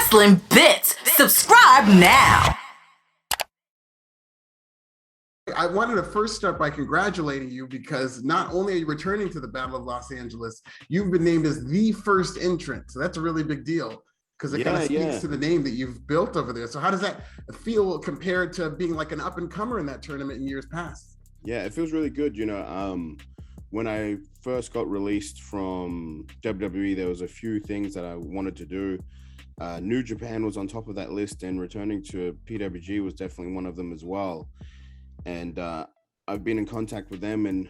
wrestling bits. Subscribe now. I wanted to first start by congratulating you because not only are you returning to the Battle of Los Angeles, you've been named as the first entrant. So that's a really big deal because it kind of speaks to the name that you've built over there. So how does that feel compared to being like an up-and-comer in that tournament in years past? Yeah, it feels really good. You know, when I first got released from WWE, there was a few things that I wanted to do. New Japan was on top of that list, and returning to PWG was definitely one of them as well. And I've been in contact with them, and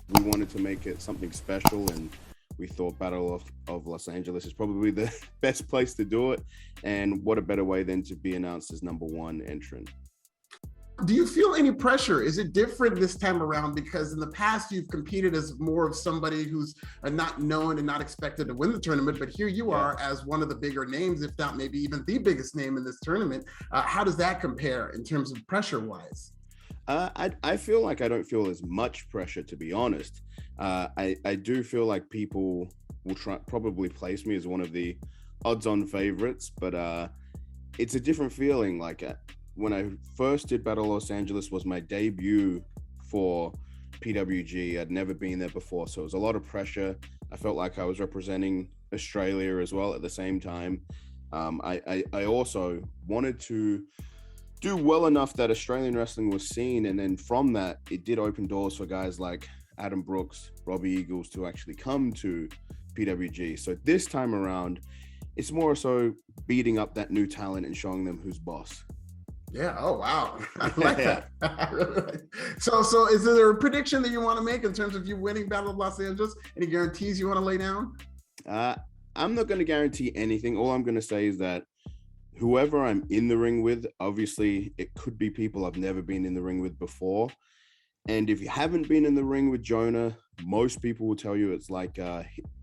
we wanted to make it something special, and we thought Battle of Los Angeles is probably the best place to do it, and what a better way than to be announced as #1 entrant. Do you feel any pressure? Is it different this time around? Because in the past, you've competed as more of somebody who's not known and not expected to win the tournament, but here you are as one of the bigger names, if not maybe even the biggest name in this tournament. How does that compare in terms of pressure-wise? I feel like I don't feel as much pressure, to be honest. I do feel like people will probably place me as one of the odds-on favorites, but it's a different feeling. Like when I first did Battle Los Angeles was my debut for PWG. I'd never been there before, so it was a lot of pressure. I felt like I was representing Australia as well at the same time. I also wanted to do well enough that Australian wrestling was seen, and then from that, it did open doors for guys like Adam Brooks, Robbie Eagles to actually come to PWG. So this time around, it's more so beating up that new talent and showing them who's boss. Yeah. Oh, wow. I like that. So is there a prediction that you want to make in terms of you winning Battle of Los Angeles? Any guarantees you want to lay down? I'm not going to guarantee anything. All I'm going to say is that whoever I'm in the ring with, obviously it could be people I've never been in the ring with before. And if you haven't been in the ring with Jonah, most people will tell you it's like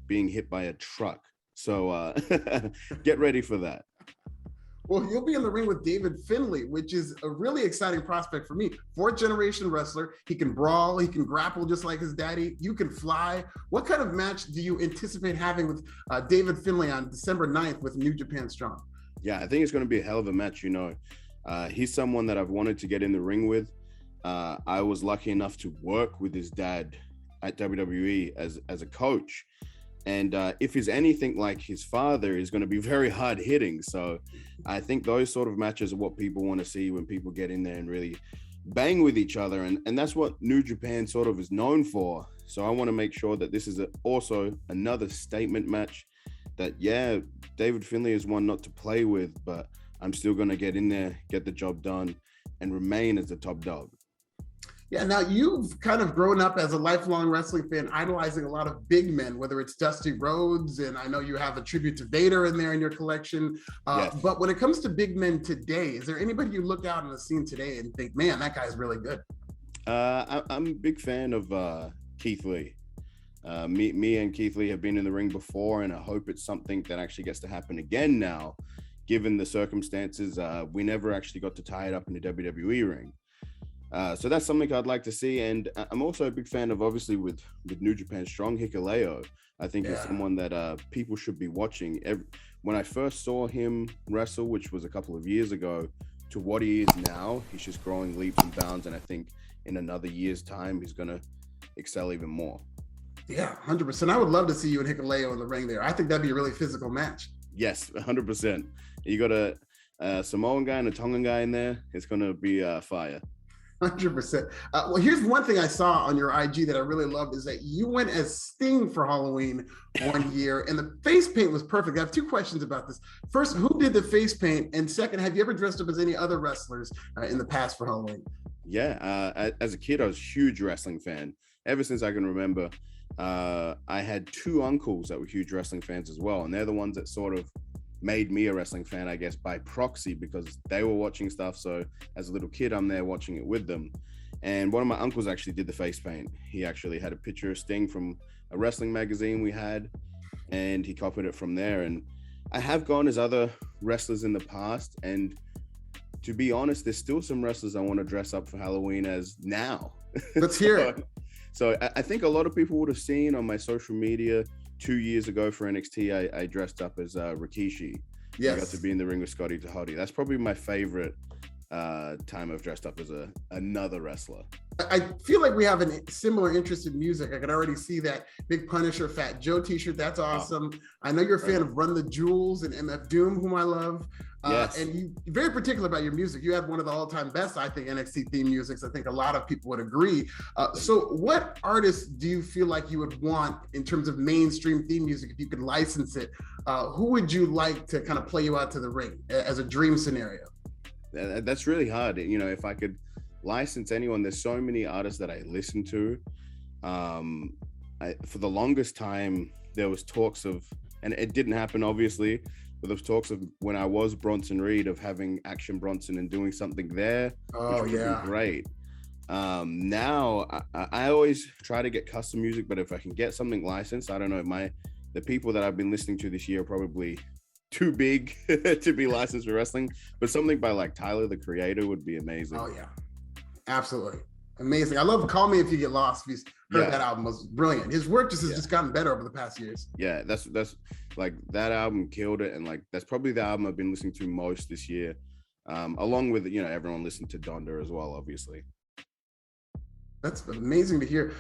being hit by a truck. So get ready for that. Well, you'll be in the ring with David Finlay, which is a really exciting prospect for me. 4th generation wrestler. He can brawl, he can grapple just like his daddy. You can fly. What kind of match do you anticipate having with David Finlay on December 9th with New Japan Strong? Yeah, I think it's going to be a hell of a match. You know, he's someone that I've wanted to get in the ring with. I was lucky enough to work with his dad at WWE as a coach. And if he's anything like his father, he's going to be very hard hitting. So I think those sort of matches are what people want to see when people get in there and really bang with each other. And that's what New Japan sort of is known for. So I want to make sure that this is also another statement match that, yeah, David Finlay is one not to play with, but I'm still going to get in there, get the job done, and remain as the top dog. Yeah, now you've kind of grown up as a lifelong wrestling fan, idolizing a lot of big men, whether it's Dusty Rhodes, and I know you have a tribute to Vader in there in your collection. Yes. But when it comes to big men today, is there anybody you look out on the scene today and think, man, that guy's really good? I'm a big fan of Keith Lee. Me and Keith Lee have been in the ring before, and I hope it's something that actually gets to happen again now, given the circumstances. We never actually got to tie it up in the WWE ring. So that's something I'd like to see. And I'm also a big fan of, obviously, with New Japan Strong, Hikuleo. I think he's someone that people should be watching. When I first saw him wrestle, which was a couple of years ago, to what he is now, he's just growing leaps and bounds. And I think in another year's time, he's going to excel even more. Yeah, 100%. I would love to see you and Hikuleo in the ring there. I think that'd be a really physical match. Yes, 100%. You got a Samoan guy and a Tongan guy in there. It's going to be fire. 100%. Well, here's one thing I saw on your IG that I really loved is that you went as Sting for Halloween one year, and the face paint was perfect. I have 2 questions about this. First, who did the face paint? And second, have you ever dressed up as any other wrestlers in the past for Halloween? Yeah, as a kid, I was a huge wrestling fan. Ever since I can remember, I had 2 uncles that were huge wrestling fans as well, and they're the ones that sort of made me a wrestling fan, I guess, by proxy, because they were watching stuff. So as a little kid, I'm there watching it with them. And one of my uncles actually did the face paint. He actually had a picture of Sting from a wrestling magazine we had, and he copied it from there. And I have gone as other wrestlers in the past, and to be honest, there's still some wrestlers I want to dress up for Halloween as now. Let's hear it. So I think a lot of people would have seen on my social media 2 years ago for NXT, I dressed up as Rikishi. Yes. I got to be in the ring with Scotty Tahati. That's probably my favorite time I've dressed up as another wrestler. I feel like we have a similar interest in music. I can already see that Big Punisher Fat Joe t-shirt. That's awesome. I know you're a fan of Run the Jewels and MF Doom, whom I love. Yes. And you're very particular about your music. You have one of the all-time best, I think, NXT theme musics. I think a lot of people would agree. So what artists do you feel like you would want in terms of mainstream theme music if you could license it? Who would you like to kind of play you out to the ring as a dream scenario? That's really hard. You know, if I could license anyone, there's so many artists that I listen to. For the longest time, there was talks of, and it didn't happen obviously, but there was talks of when I was Bronson Reed of having Action Bronson and doing something there. Oh, which would yeah. be great. Now I always try to get custom music, but if I can get something licensed, I don't know, the people that I've been listening to this year are probably too big to be licensed for wrestling, but something by like Tyler the Creator would be amazing. Oh yeah, absolutely amazing. I love Call Me If You Get Lost. If you heard that album, was brilliant. His work has just gotten better over the past years. Yeah, that's like, that album killed it, and like that's probably the album I've been listening to most this year, along with, you know, everyone listened to Donda as well, obviously. That's amazing to hear.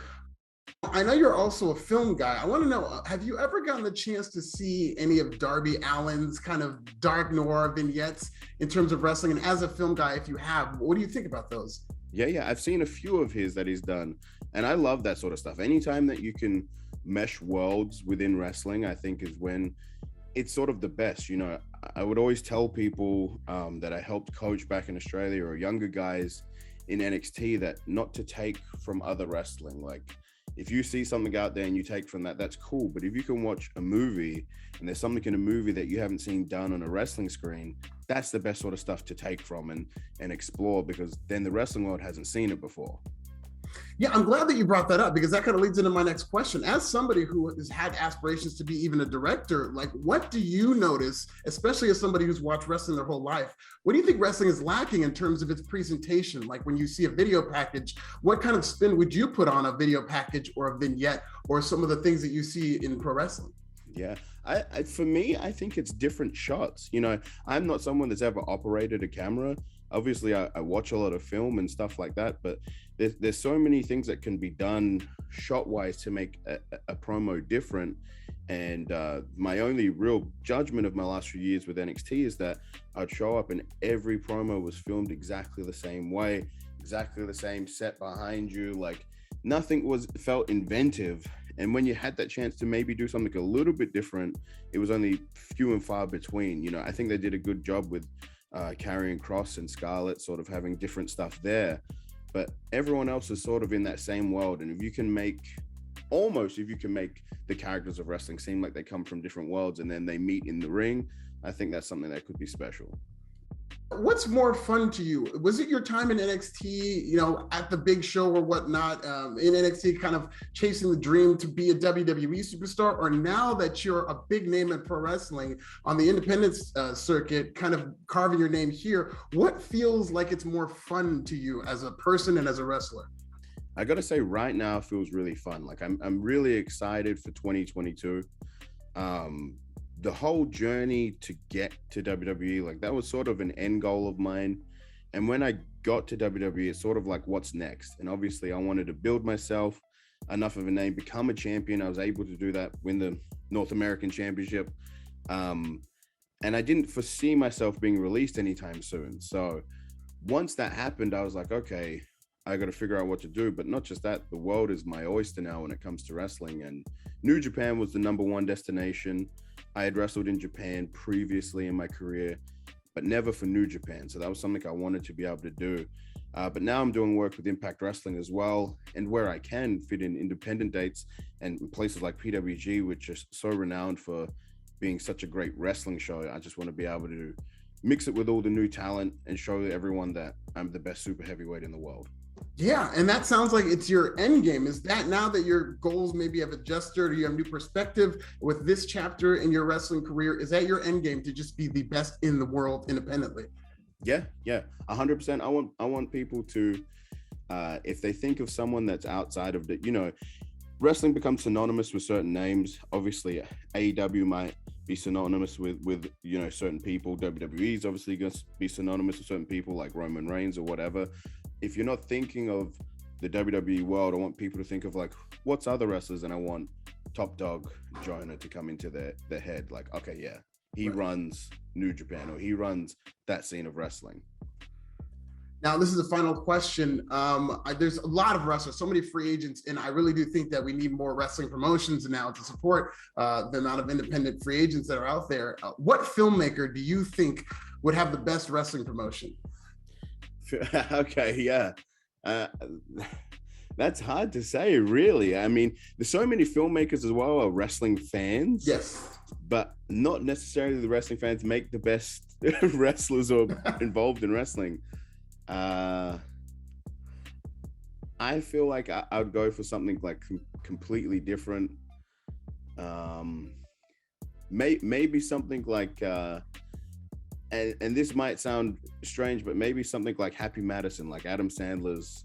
I know you're also a film guy. I want to know, have you ever gotten the chance to see any of Darby Allin's kind of dark noir vignettes in terms of wrestling? And as a film guy, if you have, what do you think about those? Yeah, I've seen a few of his that he's done, and I love that sort of stuff. Anytime that you can mesh worlds within wrestling, I think is when it's sort of the best. You know, I would always tell people that I helped coach back in Australia, or younger guys in NXT, that not to take from other wrestling. Like, if you see something out there and you take from that, that's cool. But if you can watch a movie and there's something in a movie that you haven't seen done on a wrestling screen, that's the best sort of stuff to take from and explore, because then the wrestling world hasn't seen it before. Yeah, I'm glad that you brought that up, because that kind of leads into my next question. As somebody who has had aspirations to be even a director, like, what do you notice, especially as somebody who's watched wrestling their whole life, what do you think wrestling is lacking in terms of its presentation? Like, when you see a video package, what kind of spin would you put on a video package or a vignette, or some of the things that you see in pro wrestling? Yeah, for me, I think it's different shots. You know, I'm not someone that's ever operated a camera. Obviously, I watch a lot of film and stuff like that, but there's so many things that can be done shot-wise to make a promo different. And my only real judgment of my last few years with NXT is that I'd show up and every promo was filmed exactly the same way, exactly the same set behind you. Like, nothing felt inventive. And when you had that chance to maybe do something a little bit different, it was only few and far between. You know, I think they did a good job with Karrion Kross and Scarlett sort of having different stuff there, but everyone else is sort of in that same world. And if you can make the characters of wrestling seem like they come from different worlds and then they meet in the ring, I think that's something that could be special. What's more fun to you? Was it your time in NXT, you know, at the big show or whatnot, in NXT, kind of chasing the dream to be a WWE superstar, or now that you're a big name in pro wrestling on the independent circuit, kind of carving your name here, what feels like it's more fun to you as a person and as a wrestler? I got to say, right now it feels really fun. Like, I'm really excited for 2022. The whole journey to get to WWE, like, that was sort of an end goal of mine. And when I got to WWE, it's sort of like, what's next? And obviously I wanted to build myself enough of a name, become a champion. I was able to do that, win the North American Championship. And I didn't foresee myself being released anytime soon. So once that happened, I was like, okay, I got to figure out what to do. But not just that, the world is my oyster now when it comes to wrestling. And New Japan was the #1 destination. I had wrestled in Japan previously in my career, but never for New Japan. So that was something I wanted to be able to do. But now I'm doing work with Impact Wrestling as well. And where I can fit in independent dates and places like PWG, which is so renowned for being such a great wrestling show, I just want to be able to mix it with all the new talent and show everyone that I'm the best super heavyweight in the world. Yeah, and that sounds like it's your end game. Is that now that your goals maybe have adjusted, or you have new perspective with this chapter in your wrestling career, is that your end game, to just be the best in the world independently? Yeah, 100%. I want people to, if they think of someone that's outside of the, you know, wrestling becomes synonymous with certain names. Obviously, AEW be synonymous with you know, certain people. WWE is obviously going to be synonymous with certain people like Roman Reigns or whatever. If you're not thinking of the WWE world, I want people to think of like, what's other wrestlers, and I want Top Dog Jonah to come into their head. Like, okay, yeah, he runs New Japan, or he runs that scene of wrestling. Now, this is the final question. There's a lot of wrestlers, so many free agents, and I really do think that we need more wrestling promotions now to support the amount of independent free agents that are out there. What filmmaker do you think would have the best wrestling promotion? Okay, yeah. That's hard to say, really. I mean, there's so many filmmakers as well are wrestling fans. Yes. But not necessarily the wrestling fans make the best wrestlers or involved in wrestling. I feel like I would go for something like completely different. Maybe something like, and this might sound strange, but maybe something like Happy Madison, like Adam Sandler's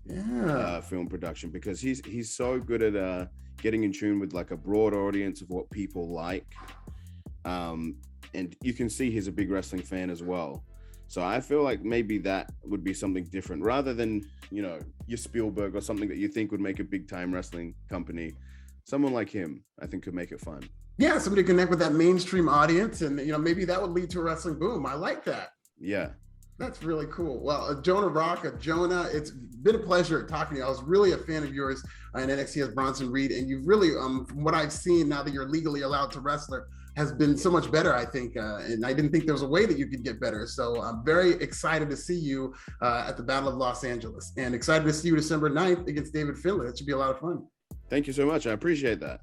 film production, because he's so good at getting in tune with like a broad audience of what people like. And you can see he's a big wrestling fan as well. So I feel like maybe that would be something different rather than, you know, your Spielberg or something that you think would make a big time wrestling company. Someone like him, I think, could make it fun. Yeah, somebody to connect with that mainstream audience, and, you know, maybe that would lead to a wrestling boom. I like that. Yeah. That's really cool. Well, Jonah Rock, Jonah, it's been a pleasure talking to you. I was really a fan of yours in NXT as Bronson Reed, and you've really, from what I've seen now that you're legally allowed to wrestle, has been so much better, I think. And I didn't think there was a way that you could get better. So I'm very excited to see you at the Battle of Los Angeles, and excited to see you December 9th against David Finlay. That should be a lot of fun. Thank you so much. I appreciate that.